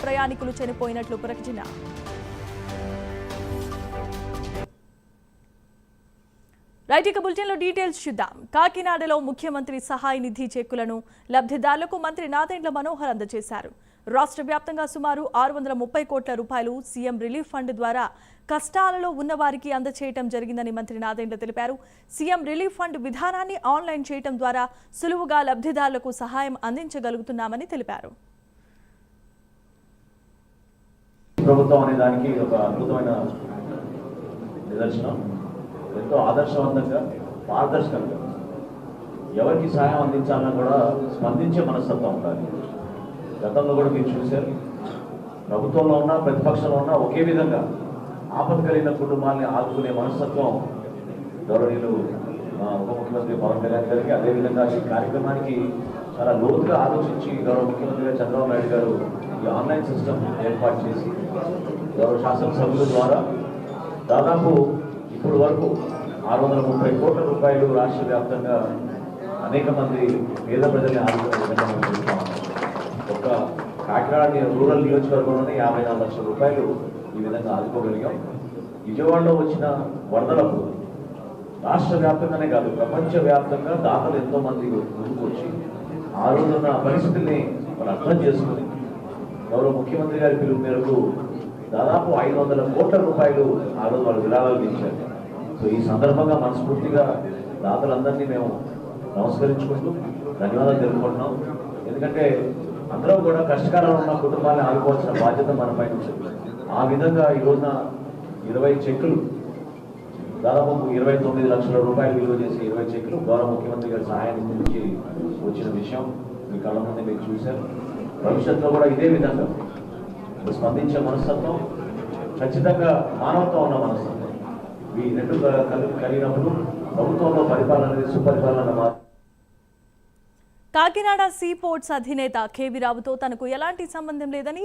ప్రయాణికులు చనిపోయినట్లు ప్రకటన. రైట్, ఇక బులెటిన్లో డీటెయిల్స్ చూద్దాం. కాకినాడలో ముఖ్యమంత్రి సహాయ నిధి చెక్కులను లబ్ధిదారులకు మంత్రి నాదెండ్ల మనోహర్ అందజేశారు. రాష్ట్ర వ్యాప్తంగా సుమారు 630 కోట్ల రూపాయలు సీఎం రిలీఫ్ ఫండ్ ద్వారా కష్టాలలో ఉన్నవారికి అందజేయడం జరిగిందని మంత్రి నాదెండ్ల తెలిపారు. సీఎం రిలీఫ్ ఫండ్ విధానాన్ని ఆన్లైన్ చేయడం ద్వారా సులువుగా లబ్ధిదారులకు సహాయం అందించగలుగుతున్నామని తెలిపారు. ప్రభుత్వం అనే దానికి ఒక అద్భుతమైన నిదర్శనం. ఎంతో ఆదర్శవంతంగా, పారదర్శకంగా ఎవరికి సహాయం అందించాలన్నా కూడా స్పందించే మనస్తత్వం ఉండాలి. గతంలో కూడా మీరు చూశారు, ప్రభుత్వంలో ఉన్నా ప్రతిపక్షంలో ఉన్నా ఒకే విధంగా ఆపద కలిగిన కుటుంబాన్ని ఆదుకునే మనస్తత్వం గౌరవనీయులు ఉప ముఖ్యమంత్రి పవన్ కళ్యాణ్ గారికి, అదేవిధంగా ఈ కార్యక్రమానికి చాలా లోతుగా ఆలోచించి గౌరవ ముఖ్యమంత్రి గారు చంద్రబాబు నాయుడు గారు ఈ ఆన్లైన్ సిస్టమ్ ఏర్పాటు చేసి గౌరవ శాసనసభ్యుల ద్వారా దాదాపు ఇప్పుడు వరకు 630 కోట్ల రూపాయలు రాష్ట్ర వ్యాప్తంగా అనేక మంది పేద ప్రజల్ని ఆదుకునే విధంగా మనం చూస్తాం. ఒక కాకినాడ రూరల్ నియోజకవర్గంలోనే 54 లక్షల రూపాయలు ఈ విధంగా ఆదుకోగలిగాం. విజయవాడలో వచ్చిన వరదలకు రాష్ట్ర వ్యాప్తంగానే కాదు, ప్రపంచ వ్యాప్తంగా దాతలు ఎంతో మంది ముందుకు వచ్చి ఆ రోజున్న పరిస్థితుల్ని వాళ్ళు అర్థం చేసుకుని గౌరవ ముఖ్యమంత్రి గారి పిలుపు మేరకు దాదాపు 500 కోట్ల రూపాయలు ఆ రోజు వాళ్ళు విరాళాలు ఇచ్చారు. సో ఈ సందర్భంగా మనస్ఫూర్తిగా దాతలందరినీ మేము నమస్కరించుకుంటూ ధన్యవాదాలు తెలుపుకుంటున్నాం. ఎందుకంటే అందరూ కూడా కష్టకాలంలో ఉన్న కుటుంబాన్ని ఆదుకోవాల్సిన బాధ్యత మన పైన ఉంటుంది. ఆ విధంగా ఈ రోజున 20 చెక్కులు, దాదాపు 29 లక్షల రూపాయలు విలువ చేసే 20 చెక్కులు గౌరవ ముఖ్యమంత్రి గారి సహాయాన్ని నుంచి వచ్చిన విషయం మీ కళ్ళ ముందు మీరు చూశారు. భవిష్యత్తులో కూడా ఇదే విధంగా స్పందించే మనస్తత్వం, ఖచ్చితంగా మానవత్వం ఉన్న మనస్తత్వం, ఈ రెండు కలిగినప్పుడు ప్రభుత్వంలో పరిపాలన అనేది సుపరిపాలన. కాకినాడ సీ పోర్ట్స్ అధినేత కేవీ రావుతో తనకు ఎలాంటి సంబంధం లేదని